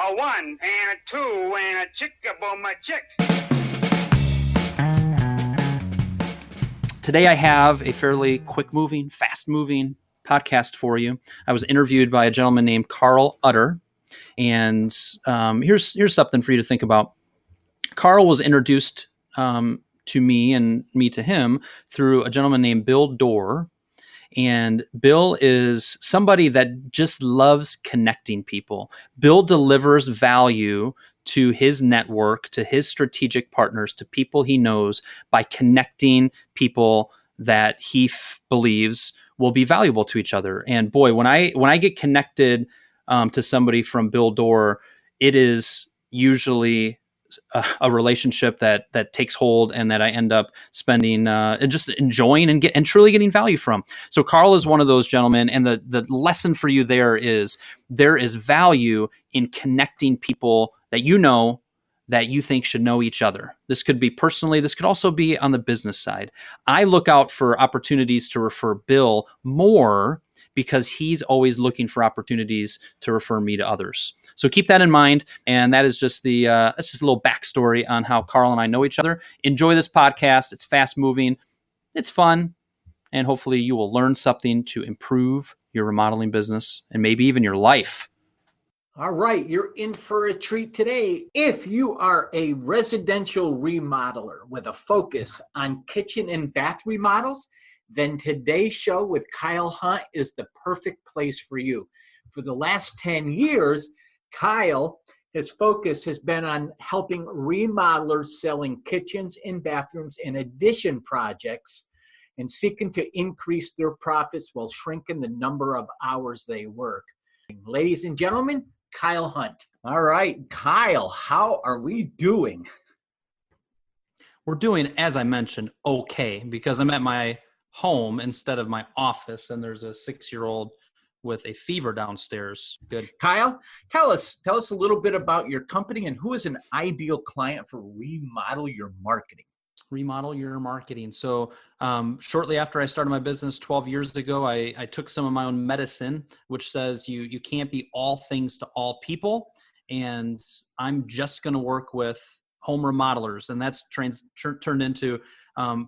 A one and a two and a chick-a-boom a chick. Today I have a fairly quick-moving, fast-moving podcast for you. I was interviewed by a gentleman named Carl Utter, and here's something for you to think about. Carl was introduced to me and me to him through a gentleman named Bill Dorr. And Bill is somebody that just loves connecting people. Bill delivers value to his network, to his strategic partners, to people he knows by connecting people that he believes will be valuable to each other. And boy, when I get connected to somebody from Bill Dorr, it is usually a relationship that takes hold and that I end up spending and just enjoying and truly getting value from. So Carl is one of those gentlemen, and the lesson for you there is value in connecting people that you know that you think should know each other. This could be personally, this could also be on the business side. I look out for opportunities to refer Bill more because he's always looking for opportunities to refer me to others. So keep that in mind. And that is just that's just a little backstory on how Carl and I know each other. Enjoy this podcast. It's fast moving. It's fun. And hopefully you will learn something to improve your remodeling business and maybe even your life. All right, you're in for a treat today. If you are a residential remodeler with a focus on kitchen and bath remodels, then today's show with Kyle Hunt is the perfect place for you. For the last 10 years, Kyle, his focus has been on helping remodelers selling kitchens and bathrooms and addition projects and seeking to increase their profits while shrinking the number of hours they work. Ladies and gentlemen, Kyle Hunt. All right, Kyle, how are we doing? We're doing, as I mentioned, okay, because I'm at my home instead of my office, and there's a 6-year-old with a fever downstairs. Good. Kyle, tell us a little bit about your company and who is an ideal client for Remodel Your Marketing. Remodel Your Marketing. So shortly after I started my business 12 years ago, I took some of my own medicine, which says you can't be all things to all people. And I'm just going to work with home remodelers. And that's turned into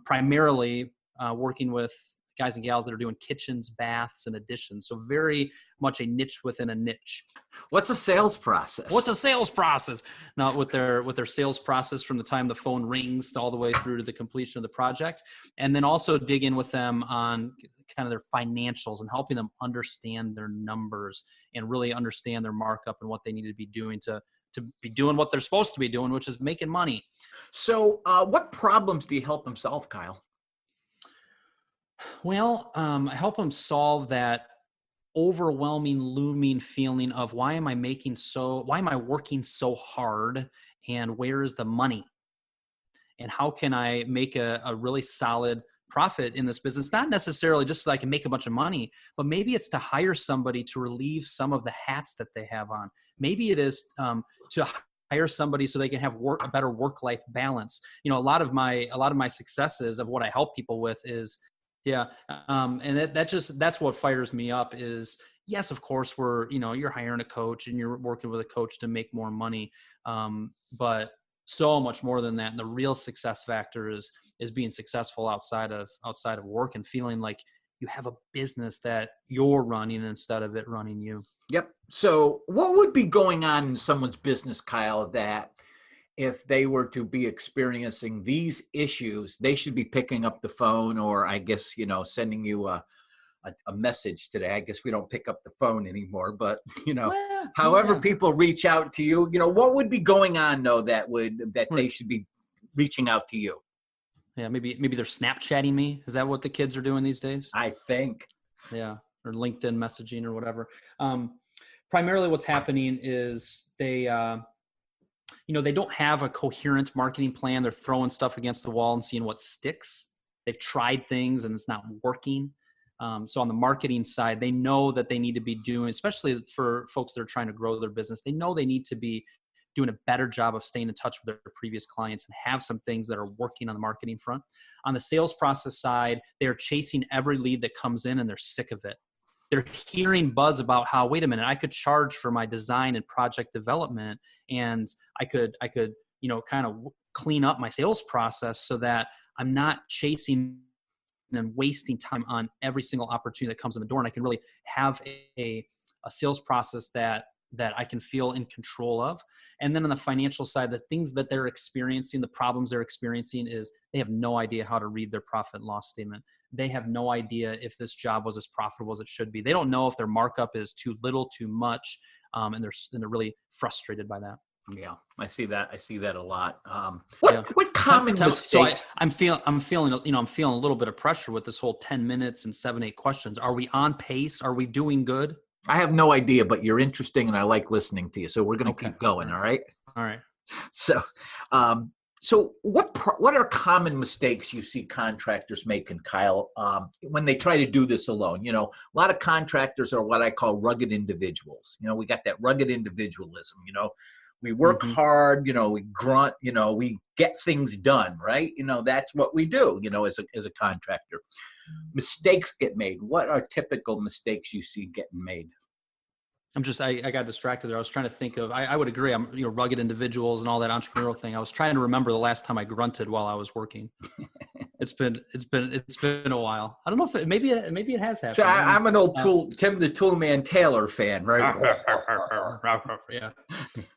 primarily working with guys and gals that are doing kitchens, baths, and additions. So very much a niche within a niche. What's a sales process? Now with their sales process from the time the phone rings all the way through to the completion of the project, and then also dig in with them on kind of their financials and helping them understand their numbers and really understand their markup and what they need to be doing to be doing what they're supposed to be doing, which is making money. So what problems do you help them solve, Kyle? Well, I help them solve that overwhelming, looming feeling of why am I working so hard, and where is the money? And how can I make a really solid profit in this business? Not necessarily just so I can make a bunch of money, but maybe it's to hire somebody to relieve some of the hats that they have on. Maybe it is to hire somebody so they can have a better work-life balance. You know, a lot of my successes of what I help people with is and that's what fires me up is, yes, of course, you're hiring a coach and you're working with a coach to make more money. But so much more than that. And the real success factor is being successful outside of work and feeling like you have a business that you're running instead of it running you. Yep. So what would be going on in someone's business, Kyle, that if they were to be experiencing these issues, they should be picking up the phone, or I guess, sending you a message today? I guess we don't pick up the phone anymore, but however people reach out to you, what would be going on though that they should be reaching out to you? Yeah, maybe they're Snapchatting me. Is that what the kids are doing these days? I think. Yeah, or LinkedIn messaging or whatever. Primarily what's happening is they don't have a coherent marketing plan. They're throwing stuff against the wall and seeing what sticks. They've tried things and it's not working. So on the marketing side, they know that they need to be doing, especially for folks that are trying to grow their business, they know they need to be doing a better job of staying in touch with their previous clients and have some things that are working on the marketing front. On the sales process side, they're chasing every lead that comes in and they're sick of it. they're hearing buzz about how, wait a minute, I could charge for my design and project development, and I could, kind of clean up my sales process so that I'm not chasing and wasting time on every single opportunity that comes in the door. And I can really have a sales process that I can feel in control of. And then on the financial side, the things that they're experiencing, the problems they're experiencing is they have no idea how to read their profit and loss statement. They have no idea if this job was as profitable as it should be. They don't know if their markup is too little, too much. And they're really frustrated by that. Yeah, I see that. I see that a lot. What common mistakes? So I'm feeling a little bit of pressure with this whole 10 minutes and 7-8 questions. Are we on pace? Are we doing good? I have no idea, but you're interesting and I like listening to you. So we're going to keep going. All right. All right. So, what are common mistakes you see contractors making, Kyle, when they try to do this alone? You know, a lot of contractors are what I call rugged individuals. You know, we got that rugged individualism, you know. We work hard, you know, we grunt, you know, we get things done, right? You know, that's what we do, you know, as a contractor. Mistakes get made. What are typical mistakes you see getting made? I got distracted there. I was trying to think of, I would agree. I'm, rugged individuals and all that entrepreneurial thing. I was trying to remember the last time I grunted while I was working. It's been a while. I don't know if maybe it has happened. So I'm an old Tim the Toolman Taylor fan, right? Yeah.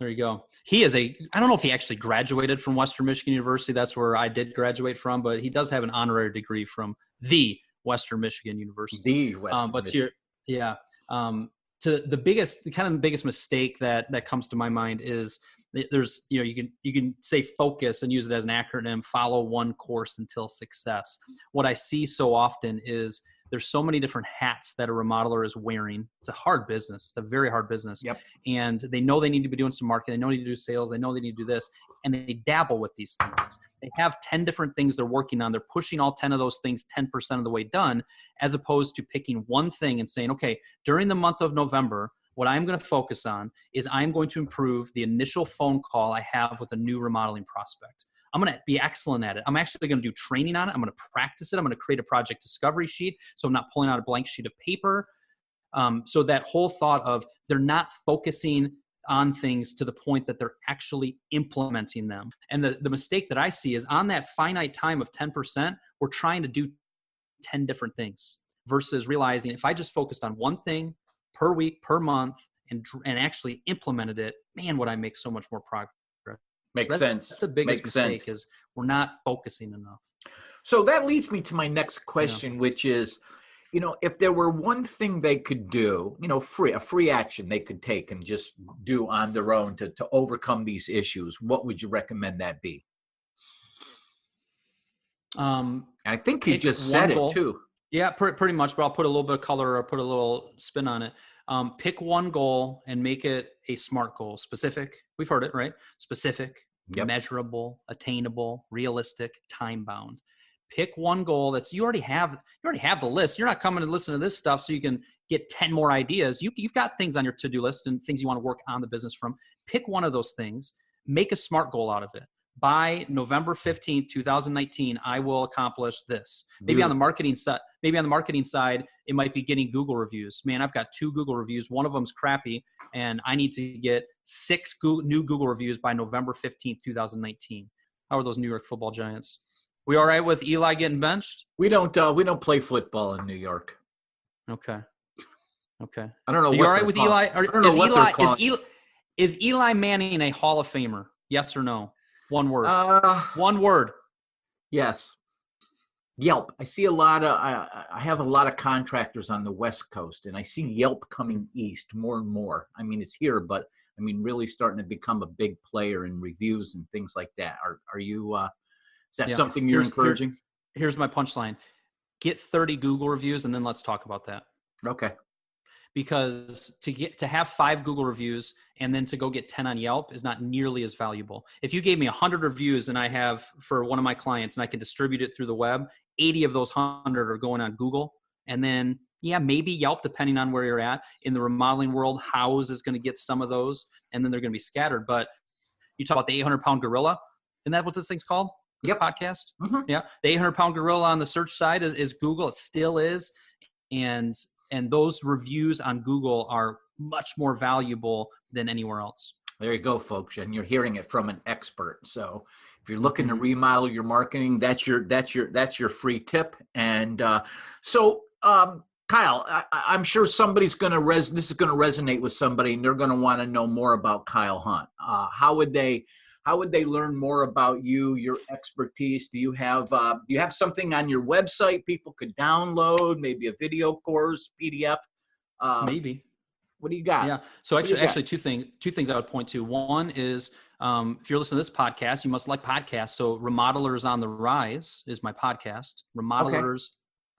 There you go. I don't know if he actually graduated from Western Michigan University. That's where I did graduate from, but he does have an honorary degree from the Western Michigan University. To the biggest mistake that comes to my mind is there's, you can say focus and use it as an acronym, follow one course until success. What I see so often is there's so many different hats that a remodeler is wearing. It's a hard business. It's a very hard business. Yep. And they know they need to be doing some marketing. They know they need to do sales. They know they need to do this. And they dabble with these things. They have 10 different things they're working on. They're pushing all 10 of those things 10% of the way done, as opposed to picking one thing and saying, okay, during the month of November, what I'm going to focus on is I'm going to improve the initial phone call I have with a new remodeling prospect. I'm going to be excellent at it. I'm actually going to do training on it. I'm going to practice it. I'm going to create a project discovery sheet, so I'm not pulling out a blank sheet of paper. So that whole thought of they're not focusing on things to the point that they're actually implementing them. And the mistake that I see is on that finite time of 10%, we're trying to do 10 different things versus realizing if I just focused on one thing per week, per month, and actually implemented it, man, would I make so much more progress. Makes sense. That's the biggest mistake is we're not focusing enough. So that leads me to my next question, which is, if there were one thing they could do, a free action they could take and just do on their own to overcome these issues, what would you recommend that be? I think you just said it too. Yeah, pretty much, but I'll put a little bit of color or put a little spin on it. Pick one goal and make it a SMART goal. Specific, we've heard it, right? Specific, measurable, attainable, realistic, time-bound. Pick one goal you already have the list. You're not coming to listen to this stuff so you can get 10 more ideas. You've got things on your to-do list and things you want to work on the business from. Pick one of those things, make a SMART goal out of it. By November 15th, 2019, I will accomplish this. Maybe on the marketing side, it might be getting Google reviews. Man, I've got 2 Google reviews. One of them's crappy, and I need to get 6 new Google reviews by November 15th, 2019. How are those New York Football Giants? We all right with Eli getting benched? We don't play football in New York. Okay. I don't know. Are you all right with Eli? Is Eli Manning a Hall of Famer? Yes or no? One word. One word. Yes. Yelp. I see I have a lot of contractors on the West Coast, and I see Yelp coming east more and more. I mean, it's here, but I mean, really starting to become a big player in reviews and things like that. Are you? Is that something you're encouraging? Here's my punchline: get 30 Google reviews, and then let's talk about that. Okay. Because to have 5 Google reviews and then to go get 10 on Yelp is not nearly as valuable. If you gave me 100 reviews and I have for one of my clients and I can distribute it through the web, 80 of those 100 are going on Google. And then, maybe Yelp, depending on where you're at. In the remodeling world, Houzz is going to get some of those, and then they're going to be scattered. But you talk about the 800-pound gorilla. Isn't that what this thing's called? This podcast? Mm-hmm. Yeah. The 800-pound gorilla on the search side is Google. It still is. And And those reviews on Google are much more valuable than anywhere else. There you go, folks. And you're hearing it from an expert. So if you're looking to remodel your marketing, that's your free tip. And Kyle, I'm sure somebody's going to this is going to resonate with somebody, and they're going to want to know more about Kyle Hunt. How would they learn more about you, your expertise? Do you have something on your website people could download? Maybe a video course, PDF? Maybe. What do you got? Yeah. So actually, two things I would point to. One is if you're listening to this podcast, you must like podcasts. So Remodelers on the Rise is my podcast. Remodelers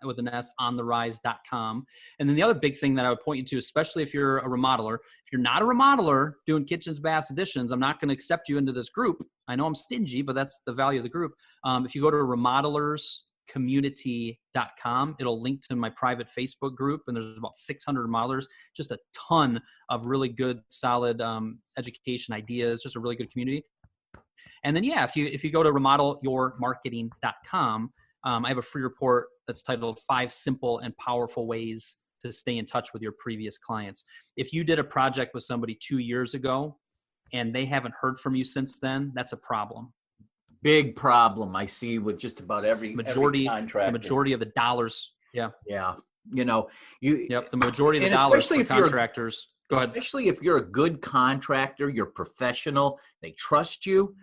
with an S on the rise.com. And then the other big thing that I would point you to, especially if you're a remodeler, if you're not a remodeler doing kitchens, baths, additions, I'm not going to accept you into this group. I know I'm stingy, but that's the value of the group. If you go to remodelerscommunity.com, it'll link to my private Facebook group, and there's about 600 remodelers, just a ton of really good, solid education ideas, just a really good community. And then, if you go to remodelyourmarketing.com, I have a free report that's titled 5 Simple and Powerful Ways to Stay in Touch with Your Previous Clients. If you did a project with somebody 2 years ago and they haven't heard from you since then, that's a problem. Big problem I see with just about every contractor. The majority of the dollars. Yeah. Yeah. The majority of the dollars for contractors. Go ahead. Especially if you're a good contractor, you're professional, they trust you,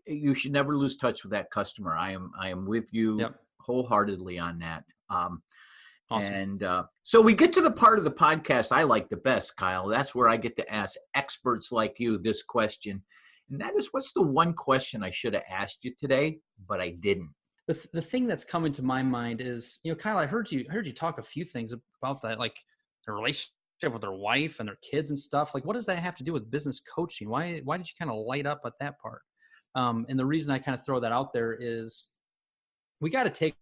you should never lose touch with that customer. I am with you wholeheartedly on that. Awesome. And so we get to the part of the podcast I like the best, Kyle. That's where I get to ask experts like you this question. And that is, what's the one question I should have asked you today, but I didn't? The thing that's coming to my mind is, Kyle, I heard you talk a few things about that, like the relationship with their wife and their kids and stuff. Like, what does that have to do with business coaching? Why did you kind of light up at that part? And the reason I kind of throw that out there is we got to take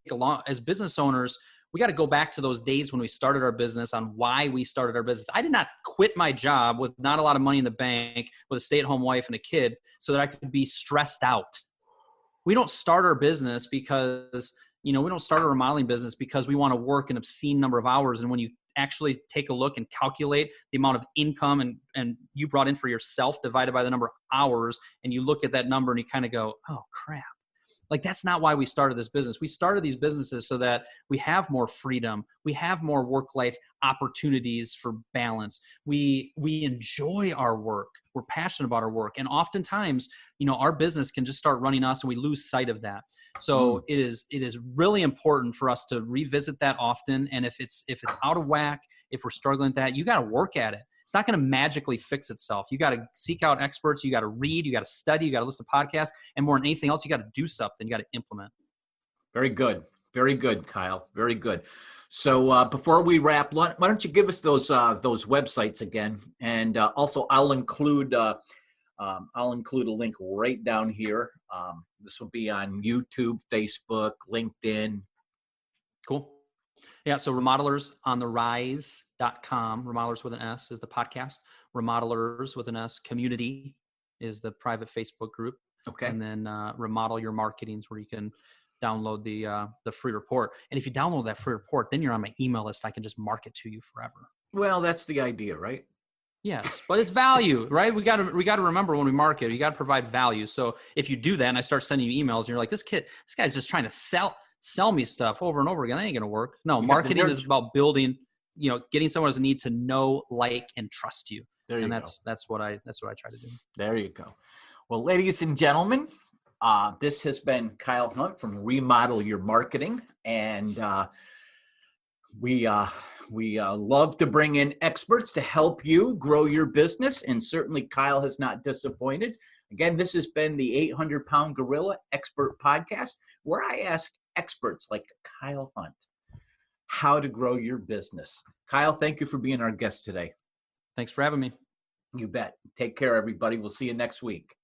as business owners, we got to go back to those days when we started our business, on why we started our business. I did not quit my job with not a lot of money in the bank, with a stay-at-home wife and a kid, so that I could be stressed out. We don't start our business because, we don't start a remodeling business because we want to work an obscene number of hours. And when you actually take a look and calculate the amount of income and you brought in for yourself divided by the number of hours, and you look at that number and you kind of go, oh crap. Like, that's not why we started this business. We started these businesses so that we have more freedom. We have more work-life opportunities for balance. We enjoy our work. We're passionate about our work. And oftentimes, our business can just start running us and we lose sight of that. So it is really important for us to revisit that often. And if it's out of whack, if we're struggling with that, you got to work at it. It's not going to magically fix itself. You got to seek out experts. You got to read. You got to study. You got to listen to podcasts. And more than anything else, you got to do something. You got to implement. Very good. Very good, Kyle. Very good. So before we wrap, why don't you give us those websites again? And also, I'll include a link right down here. This will be on YouTube, Facebook, LinkedIn. Cool. Yeah, so remodelersontherise.com, Remodelers with an S is the podcast. Remodelers with an S community is the private Facebook group. Okay. And then Remodel Your Marketing is where you can download the free report. And if you download that free report, then you're on my email list. I can just market to you forever. Well, that's the idea, right? Yes, but it's value, right? We got to remember when we market, you got to provide value. So if you do that and I start sending you emails and you're like, this guy's just trying to sell me stuff over and over again, that ain't going to work. No, marketing is about building, getting someone as a need to know, like, and trust you. That's what I try to do. There you go. Well, ladies and gentlemen, this has been Kyle Hunt from Remodel Your Marketing. And we love to bring in experts to help you grow your business. And certainly Kyle has not disappointed. Again, this has been the 800-Pound Gorilla Expert Podcast, where I ask experts like Kyle Hunt how to grow your business. Kyle, thank you for being our guest today. Thanks for having me. You bet. Take care, everybody. We'll see you next week.